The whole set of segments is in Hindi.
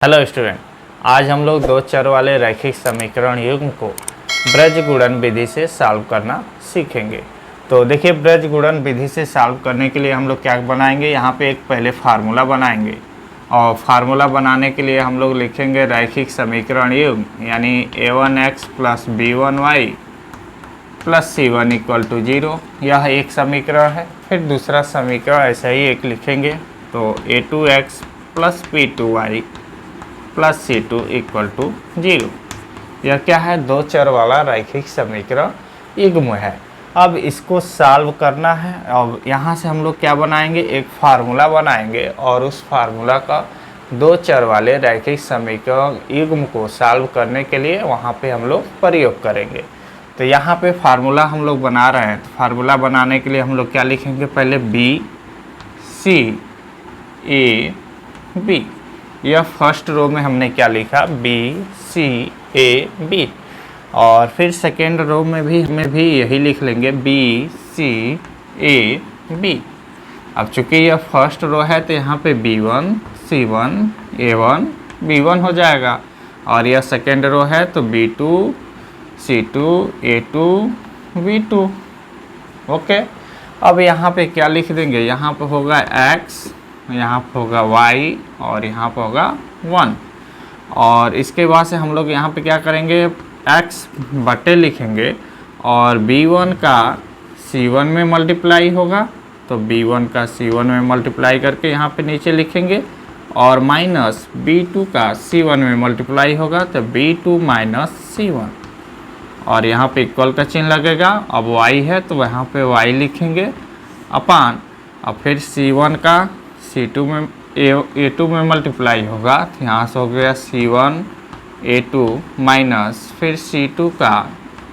हेलो स्टूडेंट, आज हम लोग दो चर वाले रैखिक समीकरण युग्म को ब्रज गुणन विधि से सॉल्व करना सीखेंगे। तो देखिए, ब्रज गुणन विधि से सॉल्व करने के लिए हम लोग क्या बनाएंगे, यहाँ पे एक पहले फार्मूला बनाएंगे और फार्मूला बनाने के लिए हम लोग लिखेंगे रैखिक समीकरण युग्म यानी a1x plus b1y plus c1 equal to 0। यह एक समीकरण है। फिर दूसरा समीकरण ऐसा ही एक लिखेंगे, तो a2x plus b2y plus c2 equal to 0। यह क्या है, दो चर वाला रैखिक समीकरण युग्म है। अब इसको सॉल्व करना है। अब यहाँ से हम लोग क्या बनाएंगे, एक फार्मूला बनाएंगे और उस फार्मूला का दो चर वाले रैखिक समीकरण युग्म को सॉल्व करने के लिए वहाँ पे हम लोग प्रयोग करेंगे। तो यहाँ पे फार्मूला हम लोग बना रहे हैं। तो फार्मूला बनाने के लिए हम लोग क्या लिखेंगे, पहले बी सी ए बी। यह फर्स्ट रो में हमने क्या लिखा, बी सी ए बी। और फिर सेकेंड रो में भी यही लिख लेंगे, बी सी ए बी। अब चूंकि यह फर्स्ट रो है तो यहाँ पे b1 c1 a1 b1 हो जाएगा। और यह सेकेंड रो है तो b2 c2 a2 b2। Okay, अब यहाँ पे क्या लिख देंगे, यहाँ पे होगा x, यहाँ पर होगा y और यहाँ पर होगा 1। और इसके बाद से हम लोग यहाँ पे क्या करेंगे, x बटे लिखेंगे और b1 का c1 में मल्टीप्लाई होगा तो b1 का c1 में मल्टीप्लाई करके यहाँ पे नीचे लिखेंगे। और माइनस b2 का c1 में मल्टीप्लाई होगा तो b2 माइनस c1। और यहाँ पे इक्वल का चिन्ह लगेगा। अब y है तो यहाँ पे y लिखेंगे अपान, अब फिर c1 का c2 में a2 में मल्टीप्लाई होगा तो यहाँ से हो गया c1 a2 माइनस फिर c2 का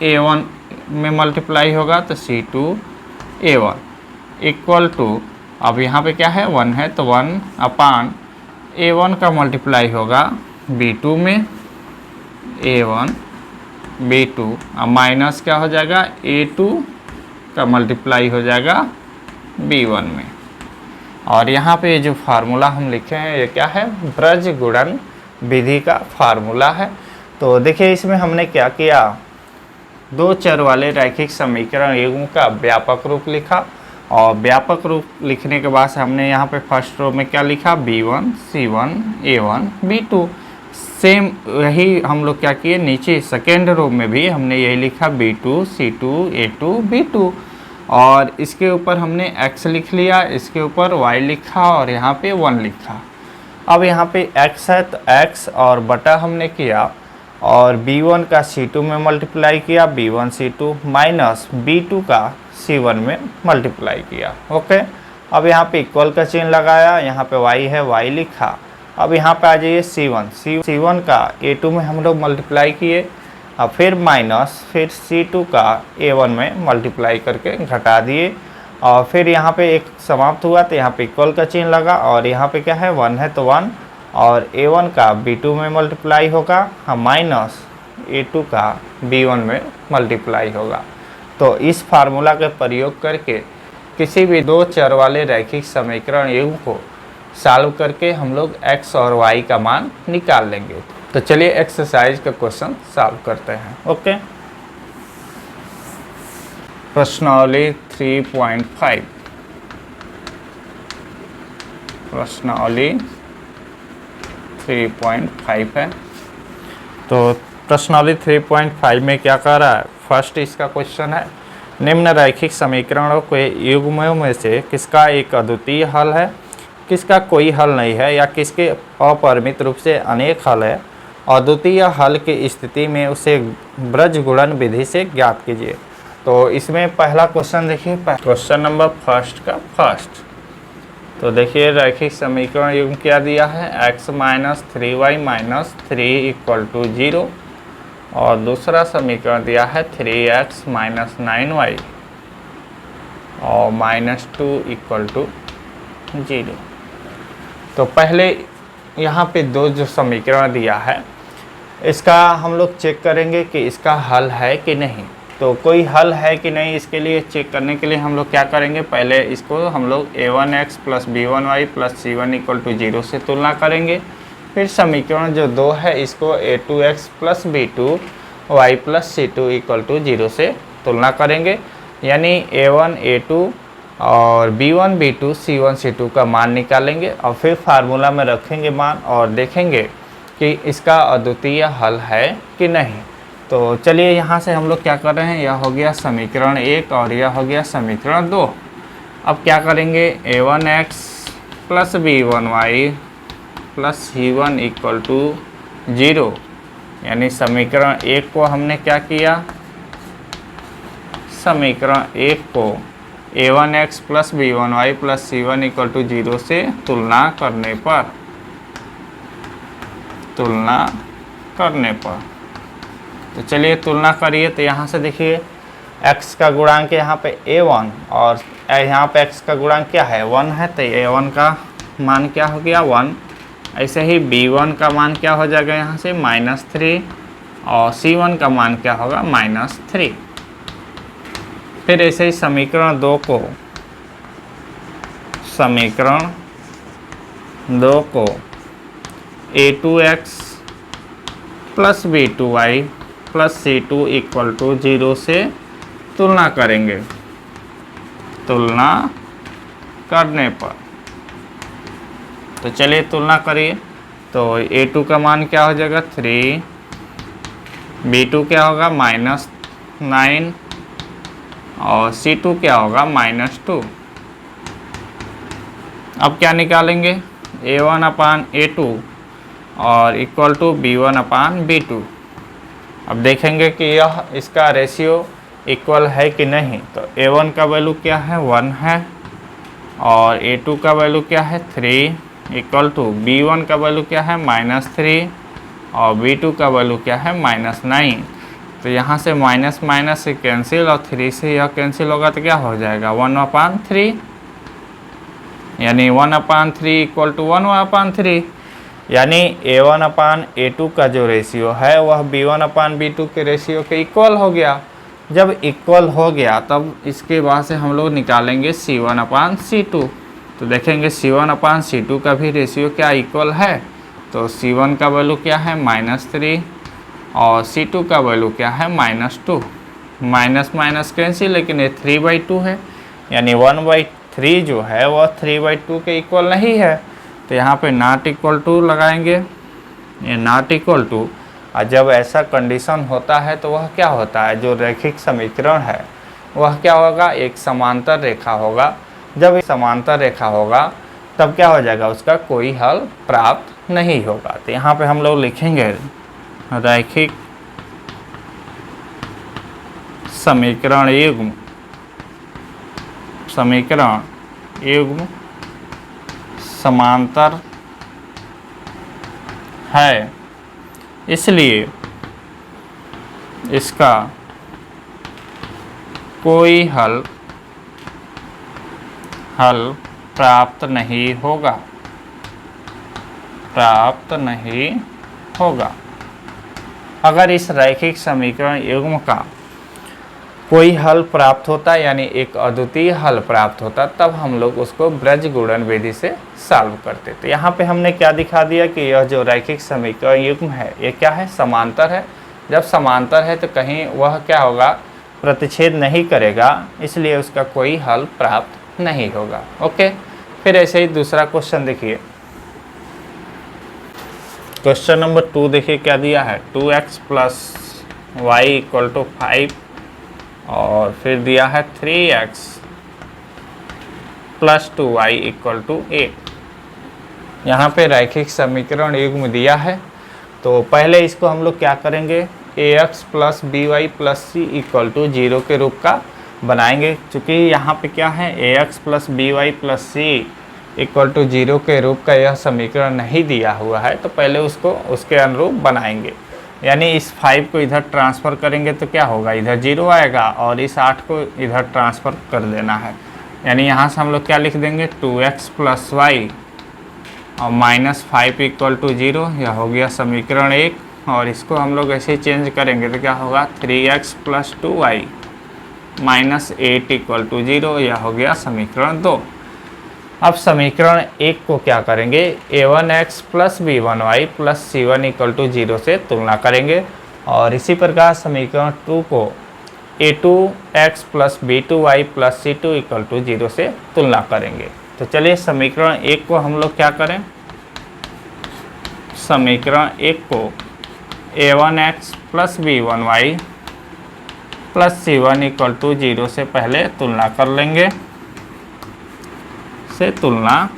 a1 में मल्टीप्लाई होगा तो c2 a1 इक्वल टू, अब यहाँ पे क्या है 1 है तो 1 अपान a1 का मल्टीप्लाई होगा b2 में a1 b2 अब माइनस क्या हो जाएगा, a2 का मल्टीप्लाई हो जाएगा b1 में। और यहाँ पे जो फार्मूला हम लिखे हैं ये क्या है, ब्रज गुणन विधि का फार्मूला है। तो देखिए, इसमें हमने क्या किया, दो चर वाले रैखिक समीकरण युग्म का व्यापक रूप लिखा। और व्यापक रूप लिखने के बाद से हमने यहाँ पे फर्स्ट रो में क्या लिखा, b1 c1 a1 b2। Same यही हम लोग क्या किए, नीचे सेकेंड रो में भी हमने यही लिखा b2 c2 a2 b2। और इसके ऊपर हमने x लिख लिया, इसके ऊपर y लिखा और यहाँ पे 1 लिखा। अब यहाँ पे x है तो x और बटा हमने किया और b1 का c2 में मल्टीप्लाई किया, b1 c2 माइनस b2 का c1 में मल्टीप्लाई किया। ओके, अब यहाँ पे इक्वल का चिन्ह लगाया, यहाँ पे y है y लिखा। अब यहाँ पे आ जाइए c1 का a2 में हम लोग मल्टीप्लाई किए, अब फिर माइनस फिर c2 का a1 में मल्टीप्लाई करके घटा दिए। और फिर यहाँ पे एक समाप्त हुआ तो यहाँ पे इक्वल का चिन्ह लगा और यहाँ पे क्या है 1 है तो 1 और a1 का b2 में मल्टीप्लाई होगा, हाँ माइनस a2 का b1 में मल्टीप्लाई होगा। तो इस फार्मूला के प्रयोग करके किसी भी दो चर वाले रैखिक समीकरण युग्म को सॉल्व करके हम लोग x और y का मान निकाल लेंगे। तो चलिए एक्सरसाइज का क्वेश्चन सॉल्व करते हैं। ओके, प्रश्नावली 3.5 प्रश्नावली 3.5 है। तो प्रश्नावली 3.5 में क्या कर रहा है, फर्स्ट इसका क्वेश्चन है, निम्न रैखिक समीकरणों के युग्मों में से किसका एक अद्वितीय हल है, किसका कोई हल नहीं है या किसके अपरिमित रूप से अनेक हल है। अद्वितीय हल की स्थिति में उसे ब्रज गुणन विधि से ज्ञात कीजिए। तो इसमें पहला क्वेश्चन देखिए, क्वेश्चन नंबर फर्स्ट का फर्स्ट। तो देखिए, रैखिक समीकरण युग्म क्या दिया है, x minus 3y minus 3 equal to 0। और दूसरा समीकरण दिया है 3x माइनस 9y और माइनस 2 इक्वल टू 0। तो पहले यहाँ पे दो जो समीकरण दिया है इसका हम लोग चेक करेंगे कि इसका हल है कि नहीं। तो कोई हल है कि नहीं, इसके लिए चेक करने के लिए हम लोग क्या करेंगे, पहले इसको हम लोग a1x plus b1y plus c1 equal to 0 से तुलना करेंगे। फिर समीकरण जो 2 है इसको a2x plus b2y plus c2 equal to 0 से तुलना करेंगे, यानी a1 a2 और b1 b2 c1 c2 का मान निकालेंगे और फिर फार्मूला में रखेंगे मान और देखेंगे कि इसका अद्वितीय हल है कि नहीं। तो चलिए यहाँ से हम लोग क्या कर रहे हैं, यह हो गया समीकरण 1 और यह हो गया समीकरण 2। अब क्या करेंगे, a1x plus b1y plus c1 equal to 0, यानी समीकरण 1 को हमने क्या किया, समीकरण 1 को a1x plus b1y plus c1 equal to 0 से तुलना करने पर तो चलिए तुलना करिए। तो यहाँ से देखिए x का गुणांक यहाँ पे a1 और यहाँ पे x का गुणांक क्या है 1 है, तो a1 का मान क्या हो गया 1। ऐसे ही b1 का मान क्या हो जाएगा यहाँ से -3 और c1 का मान क्या होगा -3। फिर ऐसे ही समीकरण 2 को a2x plus b2y plus c2 equal to 0 से तुलना करेंगे। तुलना करने पर तो चलिए तुलना करिए। तो a2 का मान क्या हो जाएगा 3, b2 क्या होगा -9 और c2 क्या होगा -2। अब क्या निकालेंगे, a1 अपान a2 और equal to b1 upon b2। अब देखेंगे कि यह इसका रेशियो इक्वल है कि नहीं। तो a1 का वैल्यू क्या है 1 है और a2 का वैल्यू क्या है 3 इक्वल टू b1 का वैल्यू क्या है -3 और b2 का वैल्यू क्या है -9। तो यहाँ से माइनस माइनस से कैंसिल और 3 से यह कैंसिल होगा तो क्या हो जाएगा 1/3, यानी 1/3 इक्वल टू 1/3, यानी a1 अपान a2 का जो रेशियो है वह b1 अपान b2 के रेशियो के इक्वल हो गया। जब इक्वल हो गया तब इसके बाद से हम लोग निकालेंगे c1 अपान c2। तो देखेंगे c1 अपान c2 का भी रेशियो क्या इक्वल है। तो c1 का वैल्यू क्या है -3 और c2 का वैल्यू क्या है -2। माइनस माइनस कैंसिल, लेकिन ये 3/2 है, यानी 1/3 जो है वह 3/2 के इक्वल नहीं है। तो यहाँ पे नॉट इक्वल टू लगाएंगे, ये नॉट इक्वल टू। और जब ऐसा कंडीशन होता है तो वह क्या होता है, जो रैखिक समीकरण है वह क्या होगा, एक समांतर रेखा होगा। जब एक समांतर रेखा होगा तब क्या हो जाएगा, उसका कोई हल प्राप्त नहीं होगा। तो यहाँ पे हम लोग लिखेंगे रैखिक समीकरण युग्म समांतर है, इसलिए इसका कोई हल प्राप्त नहीं होगा। अगर इस रैखिक समीकरण युग्म का कोई हल प्राप्त होता, यानी एक अद्वितीय हल प्राप्त होता, तब हम लोग उसको ब्रज गुणन विधि से सॉल्व करते। तो यहाँ पे हमने क्या दिखा दिया कि यह जो रैखिक समीकरण युग्म है ये क्या है, समांतर है। जब समांतर है तो कहीं वह क्या होगा, प्रतिच्छेद नहीं करेगा, इसलिए उसका कोई हल प्राप्त नहीं होगा। ओके, फिर ऐसे ही दूसरा क्वेश्चन देखिए, क्वेश्चन नंबर 2 देखिए क्या दिया है, 2x plus y equal to 5 और फिर दिया है 3x plus 2y equal to 8। यहाँ पे रैखिक समीकरण युग्म दिया है। तो पहले इसको हम लोग क्या करेंगे, ax plus by plus c equal to 0 के रूप का बनाएंगे। चूँकि यहाँ पे क्या है, ax plus by plus c equal to 0 के रूप का यह समीकरण नहीं दिया हुआ है, तो पहले उसको उसके अनुरूप बनाएंगे। यानी इस 5 को इधर ट्रांसफ़र करेंगे तो क्या होगा, इधर 0 आएगा और इस 8 को इधर ट्रांसफ़र कर देना है। यानी यहाँ से हम लोग क्या लिख देंगे, 2x प्लस y और -5 इक्वल टू 0, यह हो गया समीकरण 1। और इसको हम लोग ऐसे ही चेंज करेंगे तो क्या होगा, 3x plus 2y -8 equal to 0, यह हो गया समीकरण 2। अब समीकरण 1 को क्या करेंगे, a1x plus b1y plus c1 equal to 0 से तुलना करेंगे। और इसी प्रकार समीकरण 2 को a2x plus b2y plus c2 equal to 0 से तुलना करेंगे। तो चलिए समीकरण 1 को हम लोग क्या करें, समीकरण 1 को a1x plus b1y plus c1 equal to 0 से पहले तुलना कर लेंगे। से तुलना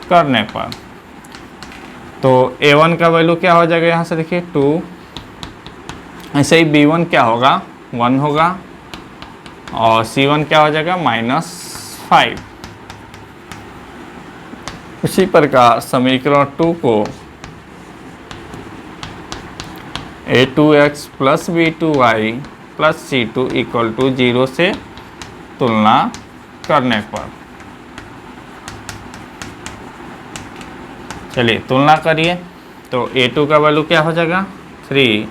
करने पर तो a1 का वैल्यू क्या हो जाएगा, यहाँ से देखिए 2, ऐसे ही b1 क्या होगा 1 होगा और c1 क्या हो जाएगा -5। इसी प्रकार समीकरण 2 को a2x plus b2y plus c2 equal to 0 से तुलना करने पर, चलिए तुलना करिए। तो a2 का वैल्यू क्या हो जाएगा 3,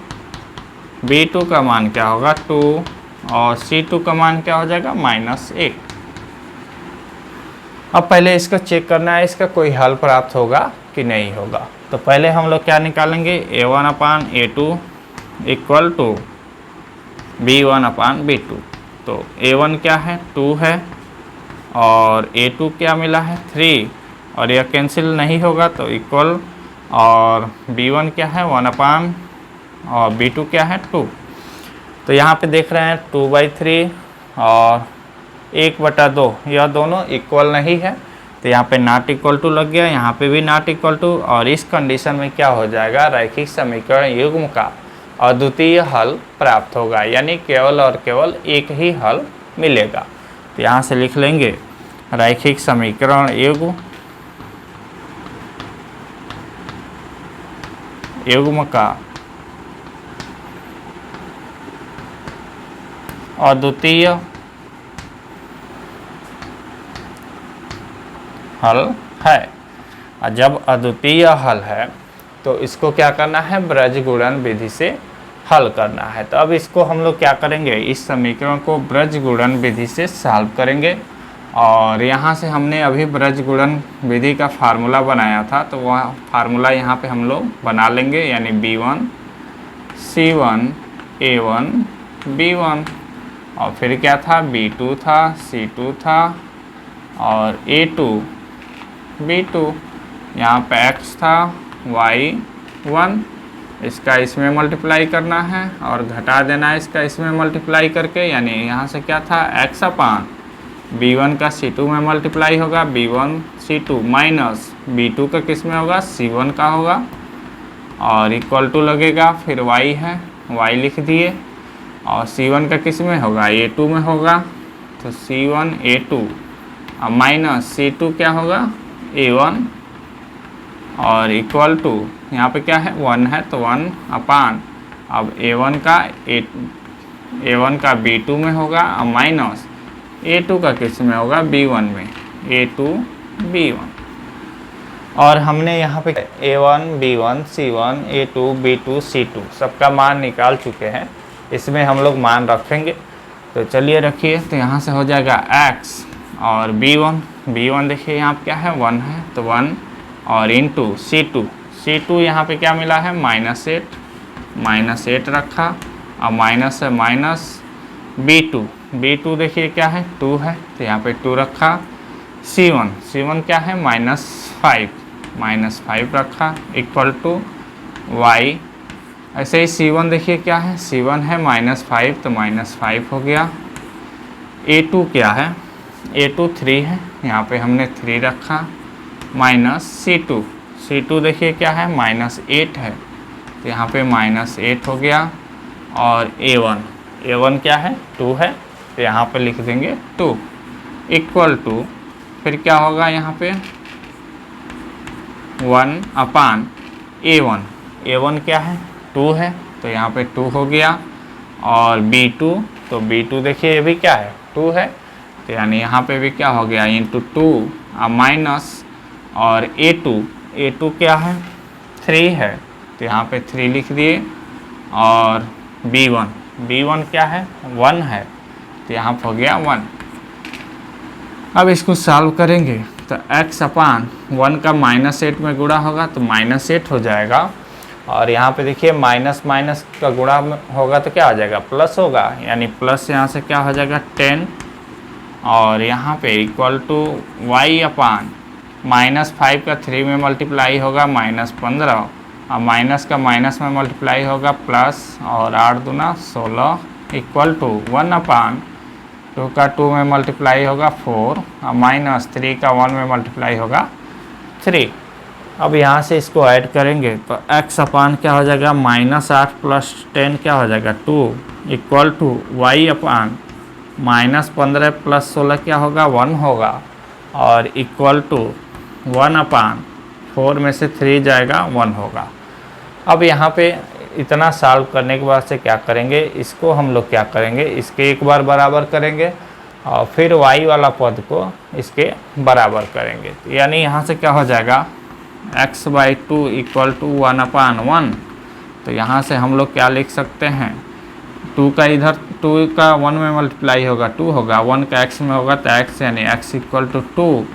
b2 का मान क्या होगा 2 और c2 का मान क्या हो जाएगा -1। अब पहले इसका चेक करना है इसका कोई हल प्राप्त होगा कि नहीं होगा। तो पहले हम लोग क्या निकालेंगे, a1 upon a2 equal to b1 upon b2। तो a1 क्या है 2 है और a2 क्या मिला है 3 और यह कैंसिल नहीं होगा तो इक्वल, और b1 क्या है 1 अपान और b2 क्या है 2। तो यहाँ पे देख रहे हैं 2/3 और 1/2, यह दोनों इक्वल नहीं है तो यहाँ पे नॉट इक्वल टू लग गया, यहाँ पे भी नॉट इक्वल टू। और इस कंडीशन में क्या हो जाएगा, रैखिक समीकरण युग्म का अद्वितीय हल प्राप्त होगा, यानी केवल और केवल एक ही हल मिलेगा। तो यहाँ से लिख लेंगे रैखिक समीकरण युग्म का अद्वितीय हल है। और जब अद्वितीय हल है तो इसको क्या करना है, ब्रज गुणन विधि से हल करना है। तो अब इसको हम लोग क्या करेंगे, इस समीकरण को ब्रज गुणन विधि से सॉल्व करेंगे। और यहाँ से हमने अभी ब्रज गुणन विधि का फार्मूला बनाया था तो वह फार्मूला यहाँ पे हम लोग बना लेंगे, यानी b1 c1 a1 b1 और फिर क्या था b2 था c2 था और a2 b2, यहाँ पे x था y1, इसका इसमें मल्टीप्लाई करना है और घटा देना है इसका इसमें मल्टीप्लाई करके, यानी यहाँ से क्या था x अपान b1 का c2 में मल्टीप्लाई होगा, b1 c2 माइनस b2 का किस में होगा c1 का होगा और इक्वल टू लगेगा, फिर y है y लिख दिए और c1 का किस में होगा a2 में होगा, तो c1 a2 और माइनस c2 क्या होगा a1 और इक्वल टू यहाँ पे क्या है 1 है तो 1 अपान, अब a1 का b2 में होगा और माइनस a2 का किस में होगा b1 में, a2 b1। और हमने यहाँ पे a1 b1 c1 a2 b2 c2 सबका मान निकाल चुके हैं, इसमें हम लोग मान रखेंगे। तो चलिए रखिए, तो यहाँ से हो जाएगा x और b1 देखिए यहाँ पे क्या है 1 है तो 1 और इंटू c2 यहाँ पे क्या मिला है -8 रखा और माइनस है माइनस b2 देखिए क्या है 2 है तो यहाँ पे 2 रखा, c1 क्या है -5 रखा इक्वल टू y। ऐसे ही c1 देखिए क्या है, c1 है -5 तो -5 हो गया। a2 क्या है, a2 3 है, यहाँ पे हमने 3 रखा माइनस c2 देखिए क्या है -8 है तो यहाँ पे -8 हो गया। और a1 क्या है 2 है तो यहाँ पे लिख देंगे 2 इक्वल टू, फिर क्या होगा यहाँ पे 1 अपान a1 क्या है 2 है तो यहाँ पे 2 हो गया। और b2 देखिए ये भी क्या है 2 है तो यानी यहाँ पे भी क्या हो गया इंटू 2 माइनस, और a2 क्या है 3 है तो यहाँ पे 3 लिख दिए। और b1 क्या है 1 है तो यहाँ पे हो गया 1। अब इसको सॉल्व करेंगे तो x अपान 1 का -8 में गुणा होगा तो -8 हो जाएगा। और यहाँ पे देखिए माइनस माइनस का गुणा होगा तो क्या हो जाएगा, प्लस होगा, यानी प्लस यहाँ से क्या हो जाएगा 10। और यहाँ पे इक्वल टू y अपान -5 का 3 में मल्टीप्लाई होगा -15, और माइनस का माइनस में मल्टीप्लाई होगा प्लस, और 8 दूना 16 इक्वल टू 1 अपान 2 का 2 में मल्टीप्लाई होगा 4, और -3 का 1 में मल्टीप्लाई होगा 3। अब यहाँ से इसको ऐड करेंगे तो x अपान क्या हो जाएगा -8 प्लस 10 क्या हो जाएगा 2 equal to y upon -15 plus 16 क्या होगा 1 होगा, और इक्वल टू 1 अपान 4 में से 3 जाएगा 1 होगा। अब यहाँ पे इतना सॉल्व करने के बाद से क्या करेंगे, इसको हम लोग क्या करेंगे, इसके एक बार बराबर करेंगे और फिर y वाला पद को इसके बराबर करेंगे। यानी यहाँ से क्या हो जाएगा x/2 इक्वल टू 1 अपान 1। तो यहाँ से हम लोग क्या लिख सकते हैं, 2 का इधर 2 का 1 में मल्टीप्लाई होगा 2 होगा, 1 का x में होगा तो x, यानी x इक्वल टू 2।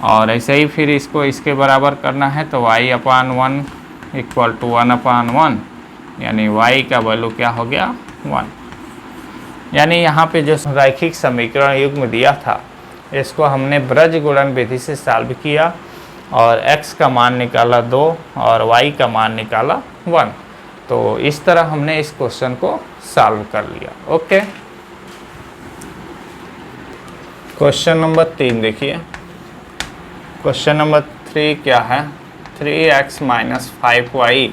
और ऐसे ही फिर इसको इसके बराबर करना है तो y अपान 1 इक्वल टू 1 अपान 1, यानी y का वैल्यू क्या हो गया 1। यानी यहाँ पे जो रैखिक समीकरण युग्म दिया था इसको हमने ब्रज गुणन विधि से सॉल्व किया और x का मान निकाला 2 और y का मान निकाला 1। तो इस तरह हमने इस क्वेश्चन को सॉल्व कर लिया। ओके, क्वेश्चन नंबर 3 देखिए। क्वेश्चन नंबर 3 क्या है, 3x - 5y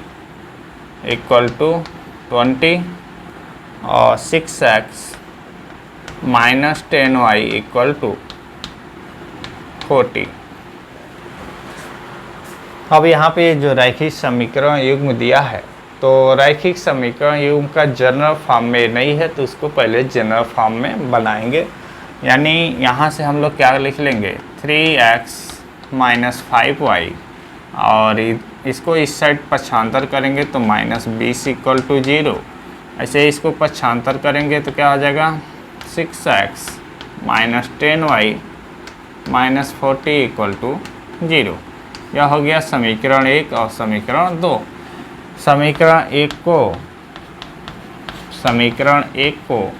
इक्वल टू 20 और 6x - 10y इक्वल टू 40। अब यहाँ पे जो रैखिक समीकरण युग्म दिया है तो रैखिक समीकरण युग्म का जनरल फॉर्म में नहीं है तो उसको पहले जनरल फॉर्म में बनाएंगे। यानी यहाँ से हम लोग क्या लिख लेंगे 3x - 5y, और इसको इस साइड पक्षांतर करेंगे तो -20 इक्वल टू 0। ऐसे इसको पक्षांतर करेंगे तो क्या हो जाएगा 6x - 10y - 40 इक्वल टू 0। यह हो गया समीकरण 1 और समीकरण 2। समीकरण 1 को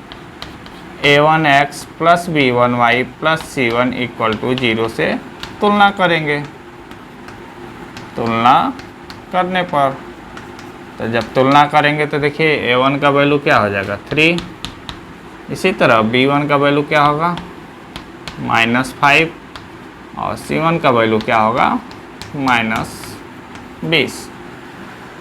a1x plus b1y plus c1 equal to 0 से तुलना करेंगे। तुलना करने पर तो जब तुलना करेंगे तो देखिए a1 का वैल्यू क्या हो जाएगा 3, इसी तरह b1 का वैल्यू क्या होगा -5 और c1 का वैल्यू क्या होगा -20।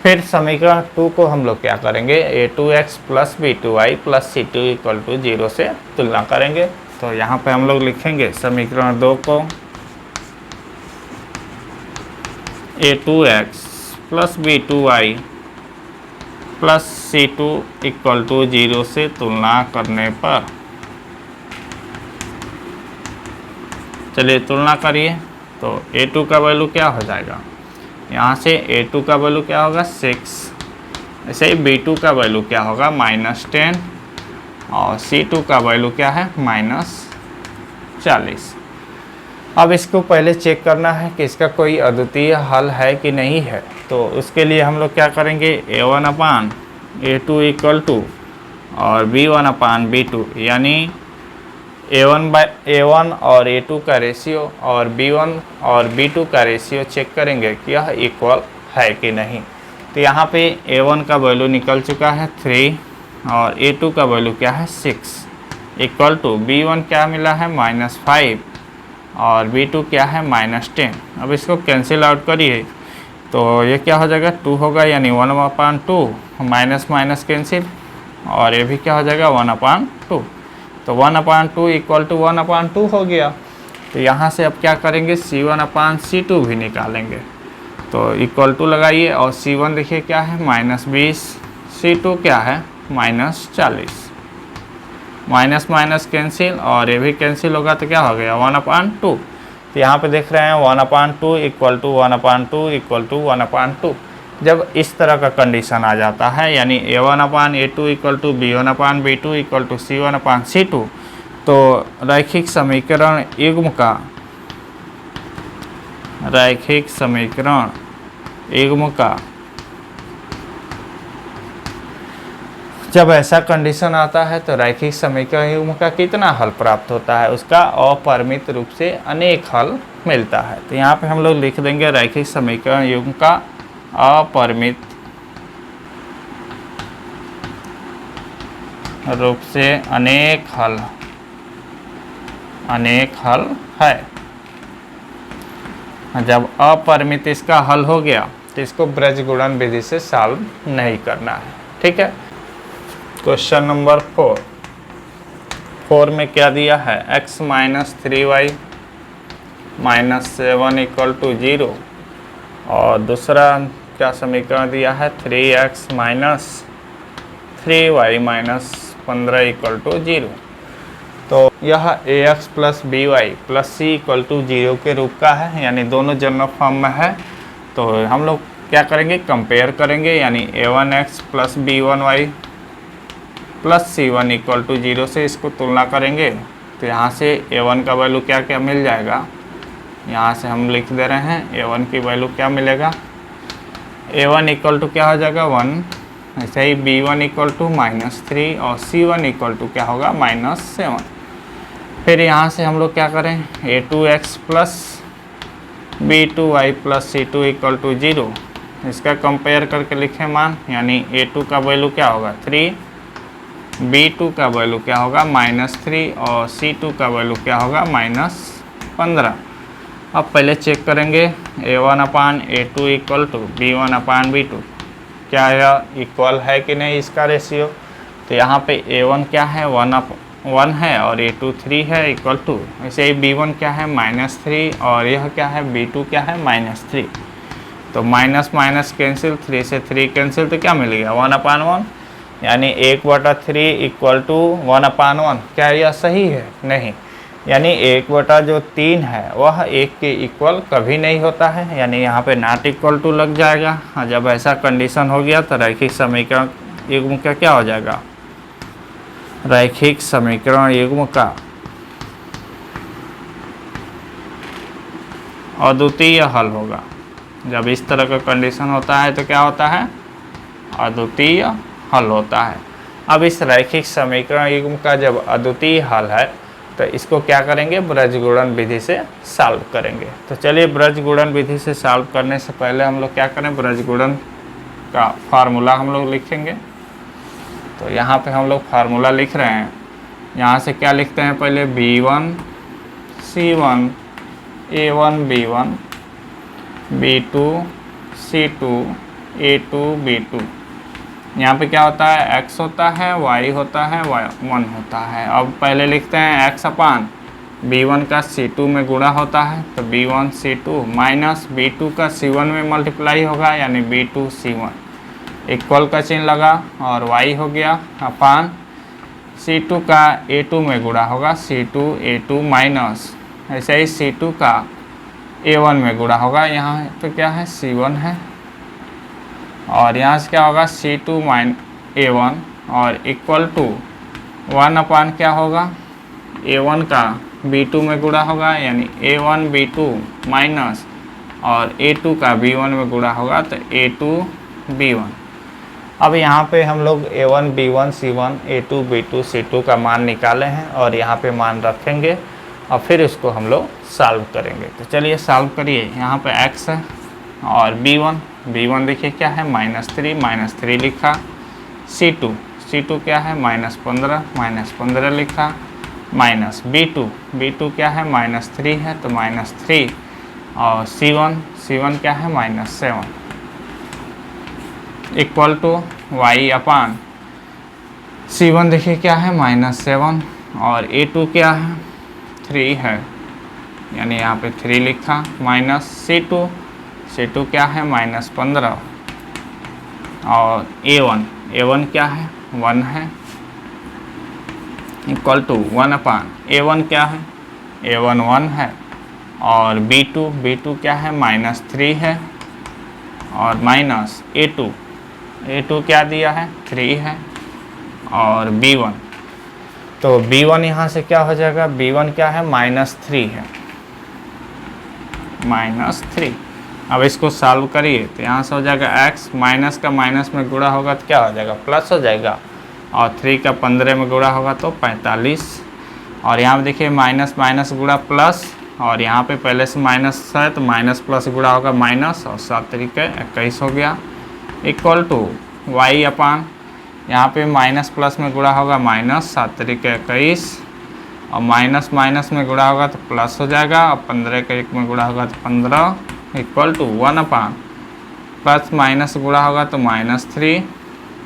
फिर समीकरण 2 को हम लोग क्या करेंगे a2x plus b2y plus c2 equal to 0 से तुलना करेंगे। तो यहाँ पे हम लोग लिखेंगे समीकरण 2 को a2x plus b2y plus c2 equal to 0 से तुलना करने पर, चलिए तुलना करिए। तो a2 का वैल्यू क्या हो जाएगा, यहाँ से a2 का वैल्यू क्या होगा 6, ऐसे ही b2 का वैल्यू क्या होगा -10 और c2 का वैल्यू क्या है -40। अब इसको पहले चेक करना है कि इसका कोई अद्वितीय हल है कि नहीं है। तो उसके लिए हम लोग क्या करेंगे a1 upon a2 equal to और b1 अपान b2, यानी a1 और a2 का रेशियो और b1 और b2 का रेशियो चेक करेंगे कि यह इक्वल है कि नहीं। तो यहाँ पे a1 का वैल्यू निकल चुका है 3 और a2 का वैल्यू क्या है 6 इक्वल टू b1 क्या मिला है -5 और b2 क्या है -10। अब इसको कैंसिल आउट करिए तो ये क्या हो जाएगा 2 होगा, यानी 1/2 माइनस माइनस कैंसिल, और ये भी क्या हो जाएगा 1/2। तो 1/2 इक्वल टू 1/2 हो गया। तो यहाँ से अब क्या करेंगे c1/c2 भी निकालेंगे। तो इक्वल टू लगाइए और c1 देखिए क्या है -20, c2 क्या है -40, माइनस माइनस कैंसिल और ये भी कैंसिल होगा तो क्या हो गया 1/2। तो यहाँ पे देख रहे हैं 1/2 इक्वल टू 1/2 इक्वल टू 1/2। जब इस तरह का कंडीशन आ जाता है, यानी a1/a2 equal to b1/b2 equal to c1/c2, तो रैखिक समीकरण युग्म का जब ऐसा कंडीशन आता है तो रैखिक समीकरण युग्म का कितना हल प्राप्त होता है, उसका अपरिमित रूप से अनेक हल मिलता है। तो यहाँ पे हम लोग लिख देंगे रैखिक समीकरण युग्म का अपरिमित रूप से अनेक हल है। जब अपरिमित इसका हल हो गया तो इसको ब्रज गुणन विधि से सॉल्व नहीं करना है। ठीक है। क्वेश्चन नंबर 4 में क्या दिया है, x minus 3y minus 7 equal to 0, और दूसरा क्या समीकरण दिया है 3x minus 3y minus 15 equal to 0। तो यह ax plus by plus c equal to 0 के रूप का है, यानी दोनों जनरल फॉर्म में है। तो हम लोग क्या करेंगे, कंपेयर करेंगे, यानी a1x plus b1y plus c1 equal to 0 से इसको तुलना करेंगे। तो यहाँ से a1 का वैल्यू क्या क्या मिल जाएगा, यहाँ से हम लिख दे रहे हैं a1 की वैल्यू क्या मिलेगा, a1 इक्वल टू क्या हो जाएगा 1, ऐसे ही b1 इक्वल टू -3 और c1 इक्वल टू क्या होगा -7। फिर यहाँ से हम लोग क्या करें, a2x plus b2y plus c2 equal to 0, इसका कंपेयर करके लिखें मान, यानी a2 का वैल्यू क्या होगा 3, b2 का वैल्यू क्या होगा -3 और c2 का वैल्यू क्या होगा -15। अब पहले चेक करेंगे a1 upon a2 equal to b1 upon b2, क्या यह इक्वल है कि नहीं इसका रेशियो। तो यहाँ पे a1 क्या है 1 है और a2 3 है इक्वल टू, ऐसे ही b1 क्या है -3 और यह क्या है b2 क्या है -3। तो माइनस माइनस कैंसिल, 3 से 3 कैंसिल, तो क्या मिलेगा 1/1, यानी 1/3 इक्वल टू 1/1। क्या यह सही है, नहीं, यानी 1/3 है वह 1 के इक्वल कभी नहीं होता है, यानी यहाँ पे नॉट इक्वल टू लग जाएगा। जब ऐसा कंडीशन हो गया तो रैखिक समीकरण युग्म का क्या हो जाएगा, रैखिक समीकरण युग्म का अद्वितीय हल होगा। जब इस तरह का कंडीशन होता है तो क्या होता है, अद्वितीय हल होता है। अब इस रैखिक समीकरण युग्म का जब अद्वितीय हल है तो इसको क्या करेंगे, ब्रज गुणन विधि से सॉल्व करेंगे। तो चलिए ब्रज गुणन विधि से सॉल्व करने से पहले हम लोग क्या करें, ब्रज गुणन का फार्मूला हम लोग लिखेंगे। तो यहाँ पे हम लोग फार्मूला लिख रहे हैं, यहाँ से क्या लिखते हैं पहले b1 c1 a1 b1 b2 c2 a2 b2। यहाँ पे क्या होता है, x होता है, y होता है, y1 होता है। अब पहले लिखते हैं x अपान b1 का c2 में गुणा होता है, तो b1 c2 माइनस b2 का c1 में मल्टीप्लाई होगा, यानी b2 c1 इक्वल का चिन्ह लगा, और y हो गया अपान c2 का a2 में गुणा होगा, c2 a2 माइनस ऐसे ही c2 का a1 में गुणा होगा, यहाँ पे क्या है c1 है, और यहाँ से क्या होगा c2 माइन a1 और इक्वल टू 1 अपान क्या होगा, a1 का b2 में गुणा होगा, यानी a1 b2 माइनस और a2 का b1 में गुणा होगा, तो a2 b1। अब यहाँ पे हम लोग a1 b1 c1 a2 b2 c2 का मान निकाले हैं और यहाँ पे मान रखेंगे और फिर इसको हम लोग सॉल्व करेंगे। तो चलिए सॉल्व करिए। यहाँ पे x है और b1 देखिए क्या है -3 लिखा, c2 क्या है -15 लिखा, माइनस b2 क्या है -3 है, तो -3, और c1 क्या है -7 equal to y upon c1 देखिए क्या है -7 और a2 क्या है 3 है, यानी यहाँ पे 3 लिखा, माइनस c2 क्या है -15 और a1 क्या है 1 है इक्वल टू 1 अपान a1 क्या है a1 1 है, और b2 क्या है -3 है, और माइनस a2 क्या दिया है 3 है, और b1 तो b1 यहाँ से क्या हो जाएगा, b1 क्या है, -3 है, -3। अब इसको सॉल्व करिए तो यहाँ से हो जाएगा x, माइनस का माइनस में गुणा होगा तो क्या हो जाएगा, प्लस हो जाएगा, और 3 का 15 में गुणा होगा तो 45। और यहाँ पे देखिए माइनस माइनस गुणा प्लस, और यहाँ पे पहले से माइनस है तो माइनस प्लस गुणा होगा माइनस, और 7 तरीके 21 हो गया, इक्वल टू y अपान, यहाँ पे माइनस प्लस में गुणा होगा माइनस, 7 तरीके 21, और माइनस माइनस में गुणा होगा तो प्लस हो जाएगा, और 15 के 1 में गुणा होगा तो 15, equal to 1 upon, plus minus गुणा होगा तो -3,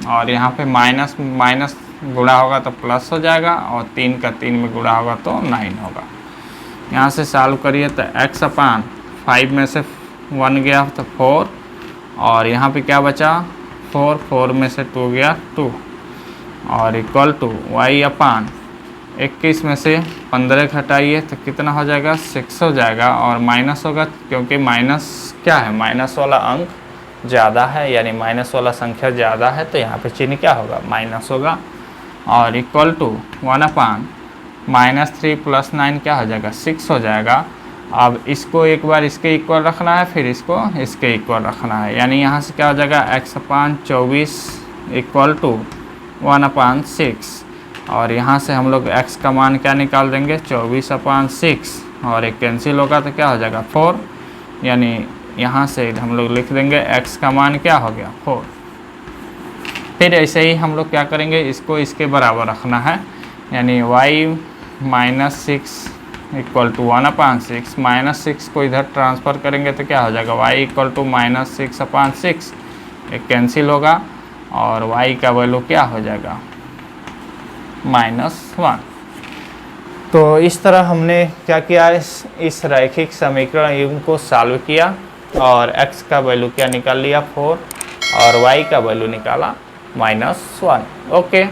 और यहाँ पे माइनस माइनस गुणा होगा तो प्लस हो जाएगा, और 3 का 3 में गुणा होगा तो 9 होगा। यहाँ से सॉल्व करिए तो x अपान 5 में से 1 गया तो 4, और यहाँ पे क्या बचा 4, 4 में से 2 गया 2, और इक्वल टू y अपान 21 में से 15 घटाइए तो कितना हो जाएगा, 6 हो जाएगा, और माइनस होगा क्योंकि माइनस क्या है, माइनस वाला अंक ज़्यादा है, यानी माइनस वाला संख्या ज़्यादा है, तो यहाँ पे चिन्ह क्या होगा, माइनस होगा, और इक्वल टू 1 अपान -3 + 9 क्या हो जाएगा, 6 हो जाएगा। अब इसको एक बार इसके इक्वल रखना है, फिर इसको इसके इक्वल रखना है, यानी यहाँ से क्या हो जाएगा, x अपान 24 इक्वल टू 1 अपान 6, और यहाँ से हम लोग x का मान क्या निकाल देंगे, 24 अपान 6, और एक कैंसिल होगा तो क्या हो जाएगा 4, यानी यहाँ से हम लोग लिख देंगे x का मान क्या हो गया 4। फिर ऐसे ही हम लोग क्या करेंगे, इसको इसके बराबर रखना है, यानी y -6 इक्वल टू 1 अपान 6, -6 को इधर ट्रांसफ़र करेंगे तो क्या हो जाएगा, y इक्वल टू -6 अपान 6, एक कैंसिल होगा, और y का वैल्यू क्या हो जाएगा, -1। तो इस तरह हमने क्या किया, इस रैखिक समीकरण युग्म को सॉल्व किया, और x का वैल्यू क्या निकाल लिया 4, और y का वैल्यू निकाला -1। ओके।